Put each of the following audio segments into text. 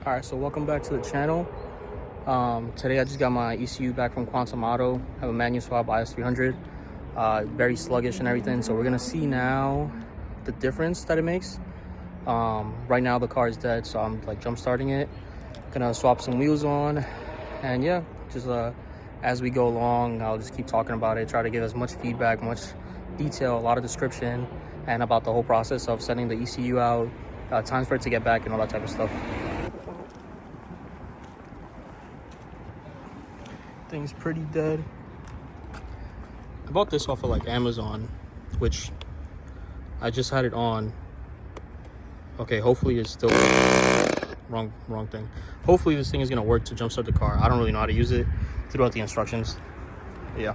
All right, so welcome back to the channel. Today I just got my ECU back from Quantum Auto. I have a manual swap Is300. Very sluggish and everything, so we're gonna see now the difference that it makes. Right now the car is dead, so I'm like jump starting it. Gonna swap some wheels on, and yeah, just as we go along, I'll just keep talking about it, try to give as much feedback, much detail, a lot of description, and about the whole process of sending the ECU out, times for it to get back, and all that type of stuff. Thing's pretty dead. I bought this off of like Amazon, which I just had it on. Okay, hopefully it's still wrong thing. Hopefully this thing is gonna work to jumpstart the car. I don't really know how to use it throughout the instructions. Yeah.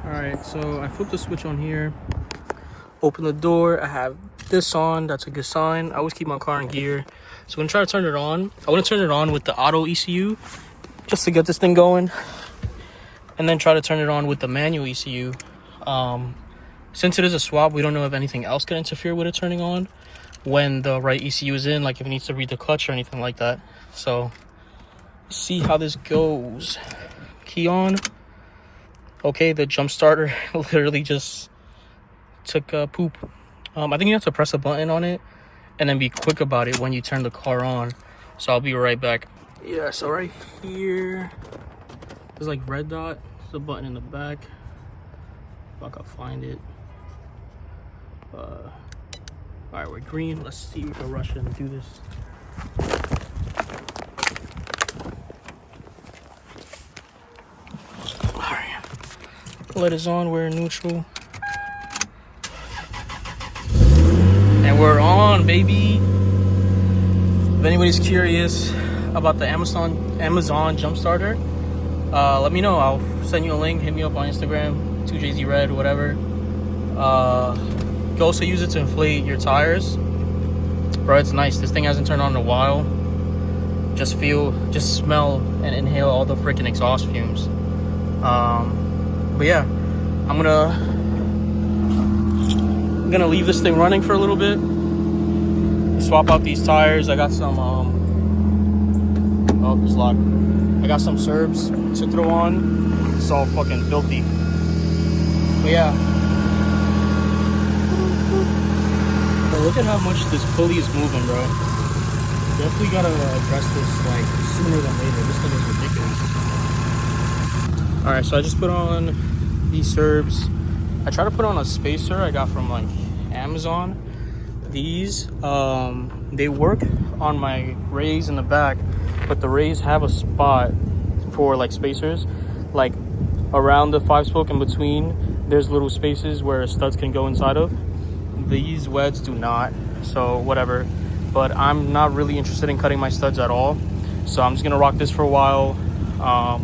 All right, so I flipped the switch on here, open the door. I have this on. That's a good sign. I always keep my car in gear. So I'm gonna try to turn it on. I want to turn it on with the auto ECU just to get this thing going, and then try to turn it on with the manual ECU. Since it is a swap, we don't know if anything else can interfere with it turning on when the right ECU is in, like if it needs to read the clutch or anything like that. So see how this goes. Key on. Okay, the jump starter literally just took a poop. I think you have to press a button on it and then be quick about it when you turn the car on. So I'll be right back. Yeah, so right here there's like red dot. There's a button in the back if I can find it. All right, we're green. Let's see if we can rush in and do this. All right, light is on. We're in neutral, and we're on, baby. If anybody's curious about the Amazon jump starter, let me know. I'll send you a link. Hit me up on Instagram, 2JZRed, whatever. You can also use it to inflate your tires. Bro, it's nice. This thing hasn't turned on in a while. Just smell and inhale all the freaking exhaust fumes. But yeah, I'm gonna leave this thing running for a little bit. Swap out these tires. I got some oh, it's locked. I got some Serbs to throw on. It's all fucking filthy. But yeah. Bro, look at how much this pulley is moving, bro. Definitely gotta address this like sooner than later. This thing is ridiculous. Alright, so I just put on these Serbs. I tried to put on a spacer I got from like Amazon. These they work on my rays in the back, but the rays have a spot for like spacers, like around the 5-spoke in between. There's little spaces where studs can go inside of. These weds do not, so whatever. But I'm not really interested in cutting my studs at all, so I'm just gonna rock this for a while. I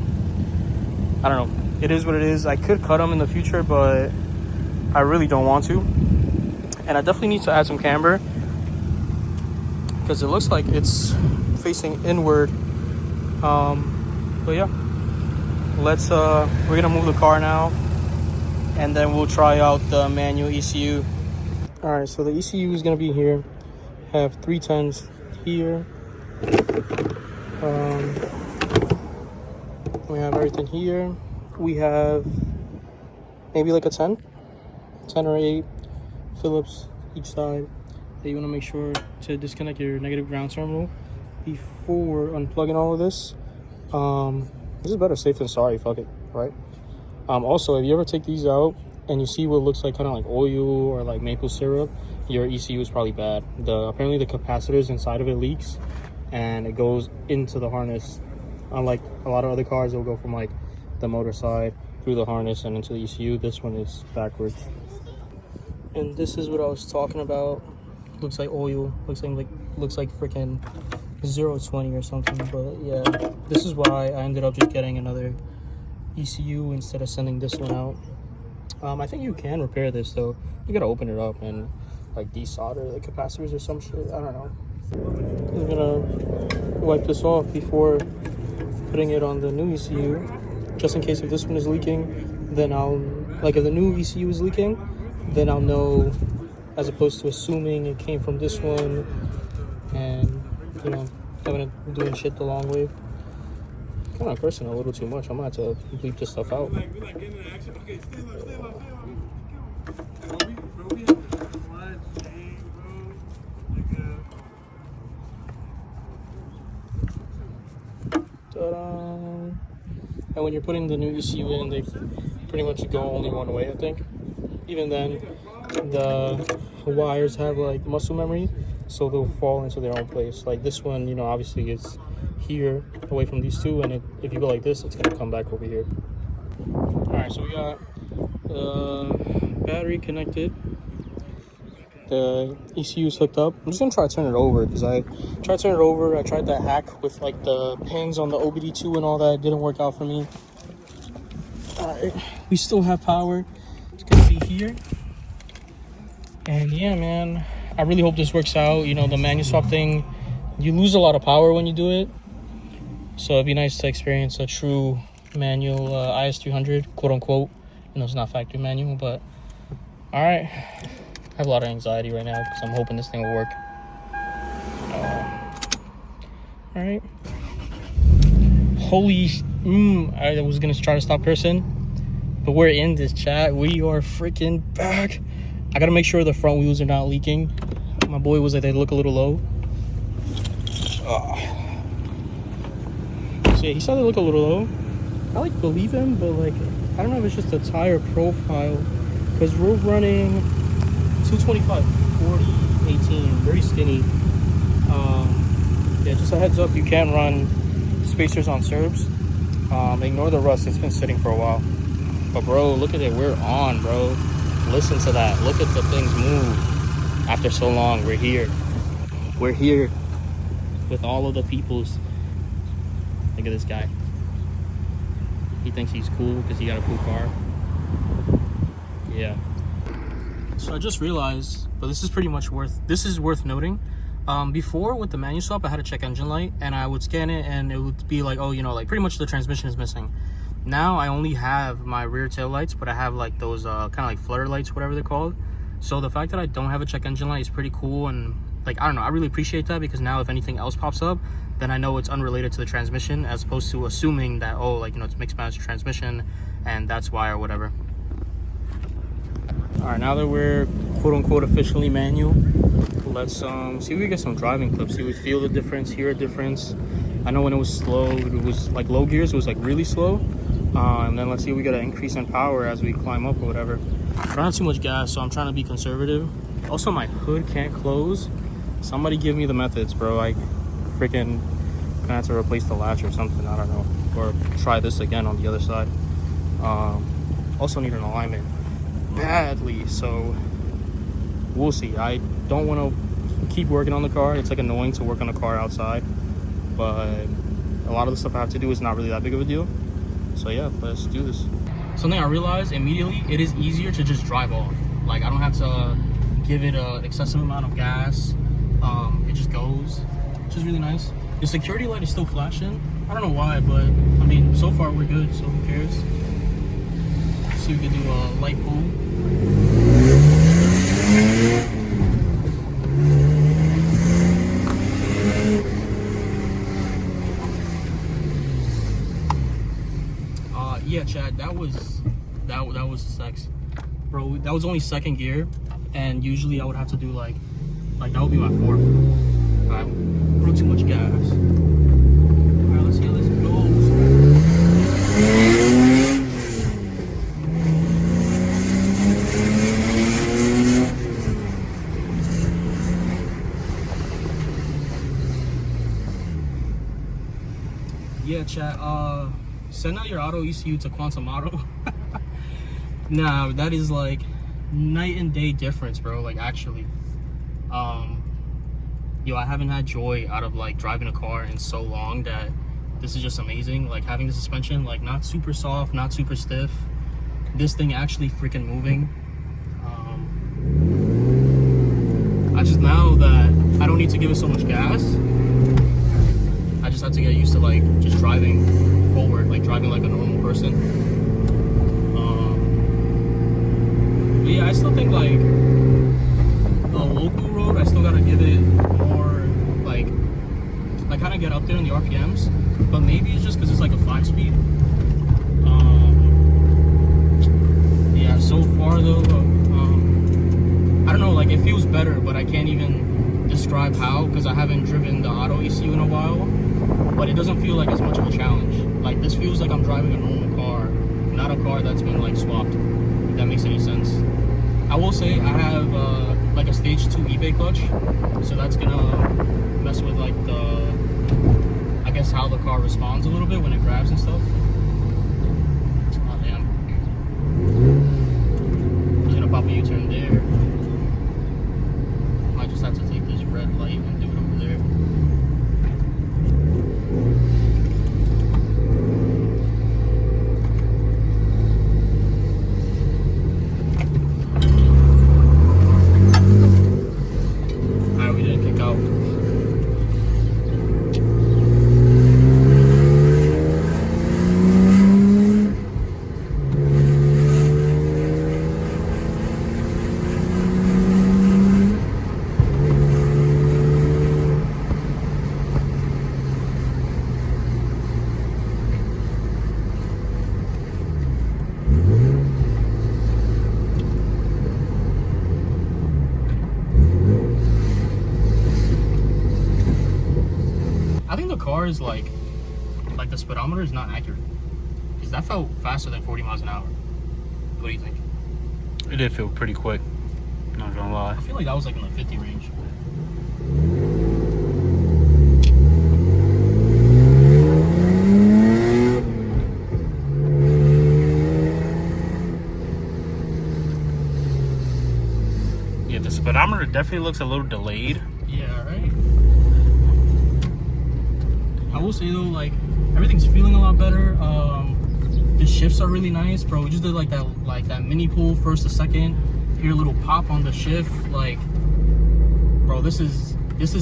don't know, it is what it is. I could cut them in the future, but I really don't want to. And I definitely need to add some camber because it looks like it's facing inward. But yeah, let's we're gonna move the car now, and then we'll try out the manual ECU. All right, so the ECU is gonna be here. Have 310s here. We have everything here. We have maybe like a 10 or 8 Phillips each side that you want to make sure to disconnect your negative ground terminal before unplugging all of this. This is better safe than sorry. Fuck it, right? Also, if you ever take these out and you see what looks like kind of like oil or like maple syrup, your ECU is probably bad. Apparently the capacitors inside of it leaks and it goes into the harness. Unlike a lot of other cars, it'll go from like the motor side through the harness and into the ECU. This one is backwards. And this is what I was talking about. Looks like oil. Looks like freaking 020 or something. But yeah, this is why I ended up just getting another ECU instead of sending this one out. I think you can repair this though. You gotta open it up and like desolder the capacitors or some shit. I don't know. I'm gonna wipe this off before putting it on the new ECU, just in case if this one is leaking. Then if the new ECU is leaking, then I'll know, as opposed to assuming it came from this one and, you know, doing shit the long way. Kind of cursing a little too much. I'm gonna have to bleep this stuff out. We're not getting into action. Okay, stay low, stay low, stay low. Bro, we have to clutch, dang, bro. Ta-da. And when you're putting the new ECU in, they pretty much go only one way, I think. Even then, the wires have like muscle memory, so they'll fall into their own place. Like this one, you know, obviously it's here away from these two, and if you go like this, it's gonna come back over here. All right, so we got the battery connected. The ECU is hooked up. I'm just gonna try to turn it over because I tried to turn it over. I tried that hack with like the pins on the OBD2 and all that. It didn't work out for me. We still have power, as you can see here. And yeah, man, I really hope this works out. You know, the manual swap thing, you lose a lot of power when you do it. So it'd be nice to experience a true manual Is300, quote unquote. You know, it's not factory manual, but all right. I have a lot of anxiety right now because I'm hoping this thing will work. All right. Holy, I was gonna try to stop cursing, but we're in this chat. We are freaking back. I gotta make sure the front wheels are not leaking. My boy was like, they look a little low. So yeah, he said they look a little low. I like believe him, but like, I don't know if it's just the tire profile, because we're running 225, 40, 18, very skinny. Yeah, just a heads up, you can't run spacers on Serbs. Ignore the rust, it's been sitting for a while. But bro, look at it, we're on, bro. Listen to that, look at the things move. After so long, we're here. We're here with all of the peoples. Look at this guy. He thinks he's cool because he got a cool car. Yeah. So I just realized, but this is pretty much worth noting. Before with the manual swap, I had a check engine light and I would scan it and it would be like, oh, you know, like pretty much the transmission is missing. Now I only have my rear tail lights, but I have like those kind of like flutter lights, whatever they're called. So the fact that I don't have a check engine light is pretty cool, and like, I don't know, I really appreciate that, because now if anything else pops up, then I know it's unrelated to the transmission, as opposed to assuming that, oh, like, you know, it's mixed match transmission and that's why or whatever. All right, now that we're quote unquote officially manual, let's see if we get some driving clips, see if we feel the difference, hear a difference. I know when it was slow, it was like low gears, it was like really slow. And then let's see if we get an increase in power as we climb up or whatever. I don't have too much gas, so I'm trying to be conservative. Also, my hood can't close. Somebody give me the methods, bro. I freaking gonna have to replace the latch or something, I don't know. Or try this again on the other side. Also need an alignment badly, so we'll see. I don't want to keep working on the car. It's like annoying to work on a car outside, but a lot of the stuff I have to do is not really that big of a deal. So yeah, let's do this. Something I realized immediately, it is easier to just drive off. Like, I don't have to give it an excessive amount of gas. It just goes, which is really nice. The security light is still flashing. I don't know why, but I mean, so far we're good, so who cares? See if we can do a light pull. Yeah, Chad, that was sex, bro. That was only second gear, and usually I would have to do like that would be my fourth. All right, throw too much gas. All right, let's see how this goes. Yeah, chat. Send out your auto ECU to Quantum Auto. Nah, that is like night and day difference, bro. Like, actually, yo, I haven't had joy out of like driving a car in so long that this is just amazing. Like, having the suspension, like, not super soft, not super stiff. This thing actually freaking moving. I just, now that I don't need to give it so much gas, I just have to get used to like just driving forward, like driving like a normal person. But yeah, I still think like the local road, I still gotta give it more like kind of get up there in the RPMs, but maybe it's just because it's like a 5-speed. Yeah, so far though, I don't know, like it feels better, but I can't even describe how because I haven't driven the auto ECU in a while. But it doesn't feel like as much of a challenge. Like this feels like I'm driving a normal car, not a car that's been like swapped, if that makes any sense. I will say I have like a stage 2 eBay clutch, so that's gonna mess with like the, I guess how the car responds a little bit when it grabs and stuff. Oh damn. I'm gonna pop a U-turn there. Might just have to take this red light and do it over there. I think the car is like the speedometer is not accurate because that felt faster than 40 miles an hour. What do you think? It did feel pretty quick, not gonna lie. I feel like that was like in the 50 range. Yeah, the speedometer definitely looks a little delayed. Yeah, right? I will say though, like everything's feeling a lot better. The shifts are really nice, bro. We just did like that mini pull first to second. Hear a little pop on the shift, like, bro. This is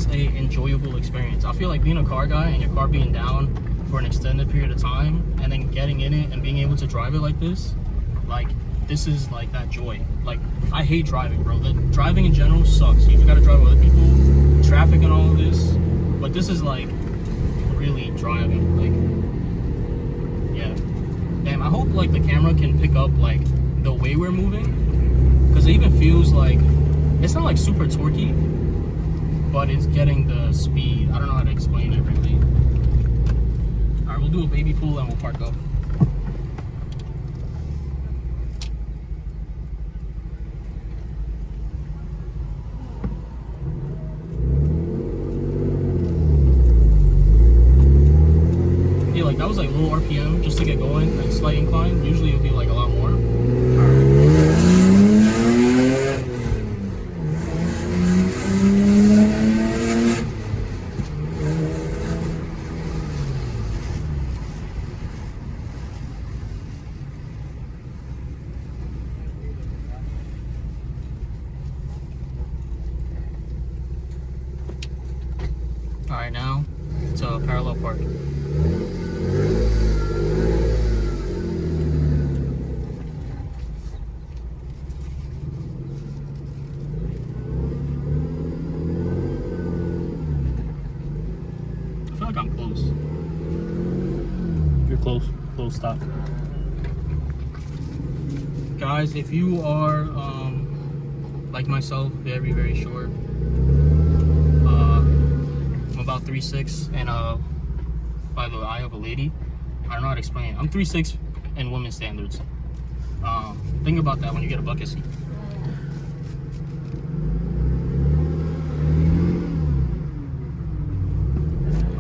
a enjoyable experience. I feel like being a car guy and your car being down for an extended period of time, and then getting in it and being able to drive it like this is like that joy. Like I hate driving, bro. The driving in general sucks. You gotta drive with other people, traffic and all of this. But this is like really driving, like, yeah. Damn, I hope like the camera can pick up like the way we're moving, because it even feels like it's not like super torquey, but it's getting the speed. I don't know how to explain it really. All right, we'll do a baby pool and we'll park up. Like that was like low RPM just to get going, like slight incline. Usually it would be like a lot more. All right, now it's a parallel park. I feel like I'm close. You're close. Close stop. Guys, if you are like myself, very, very short, I'm about 3'6", and by the eye of a lady, I don't know how to explain it. I'm 3'6" in women's standards. Think about that when you get a bucket seat.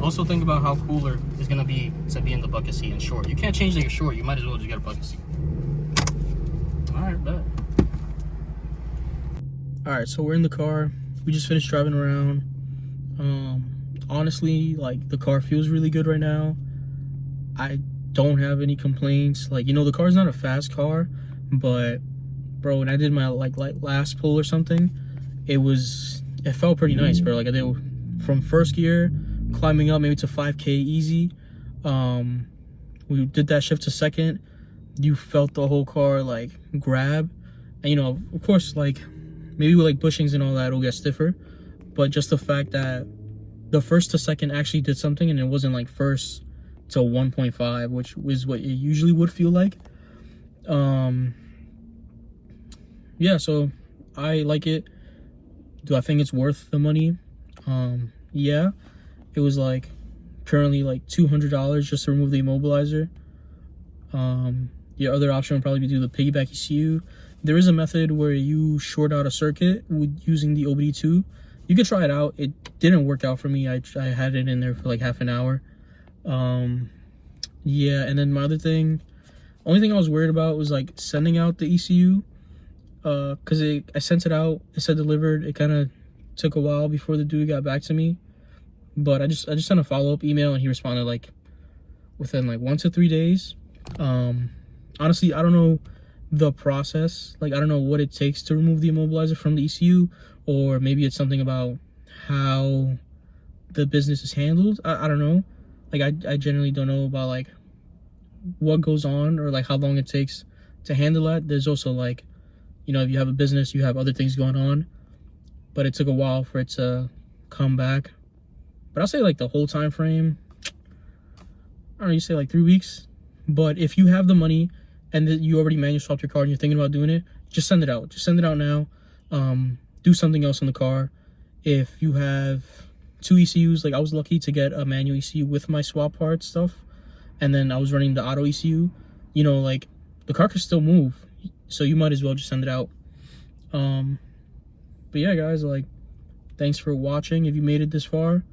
Also think about how cooler it's gonna be to be in the bucket seat and short. You can't change that you're short. You might as well just get a bucket seat. All right, bet. All right, so we're in the car. We just finished driving around. Honestly, like the car feels really good right now. I don't have any complaints. Like, you know, the car's not a fast car, but bro, when I did my like last pull or something, it felt pretty nice, bro. Like I did from first gear, climbing up maybe to 5K easy. We did that shift to second. You felt the whole car like grab, and you know, of course, like maybe with like bushings and all that, it'll get stiffer. But just the fact that the first to second actually did something, and it wasn't like first to 1.5, which was what it usually would feel like. Yeah, so I like it. Do I think it's worth the money? Yeah. It was like currently like $200 just to remove the immobilizer. Your other option would probably be to do the piggyback ECU. There is a method where you short out a circuit with using the OBD2. You could try it out. It didn't work out for me. I had it in there for like half an hour. Yeah, and then my other thing, only thing I was worried about was like sending out the ECU. Cause I sent it out, it said delivered. It kind of took a while before the dude got back to me, but I just sent a follow-up email and he responded like within like 1 to 3 days. Honestly, I don't know the process. Like, I don't know what it takes to remove the immobilizer from the ECU, or maybe it's something about how the business is handled. I don't know. Like, I generally don't know about like what goes on or like how long it takes to handle that. There's also like, you know, if you have a business, you have other things going on, but it took a while for it to come back. But I'll say like the whole time frame, I don't know, you say like 3 weeks. But if you have the money and you already manual swapped your car and you're thinking about doing it, just send it out. Just send it out now. Do something else on the car. If you have 2 ECUs, like I was lucky to get a manual ECU with my swap part stuff, and then I was running the auto ECU, you know, like the car could still move. So you might as well just send it out. But yeah, guys, like, thanks for watching. If you made it this far,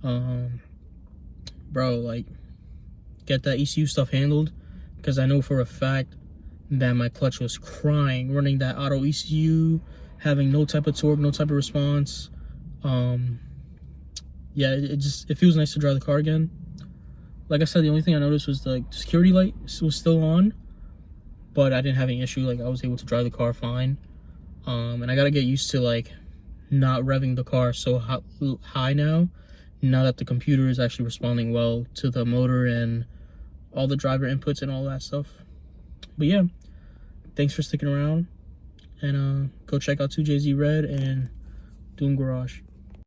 bro, like, get that ECU stuff handled, because I know for a fact that my clutch was crying running that auto ECU, having no type of torque, no type of response. Yeah, it feels nice to drive the car again. Like I said, the only thing I noticed was the security light was still on, but I didn't have any issue. Like, I was able to drive the car fine. And I gotta get used to like not revving the car so high now that the computer is actually responding well to the motor and all the driver inputs and all that stuff. But yeah, thanks for sticking around, and go check out 2JZ Red and Doom Garage.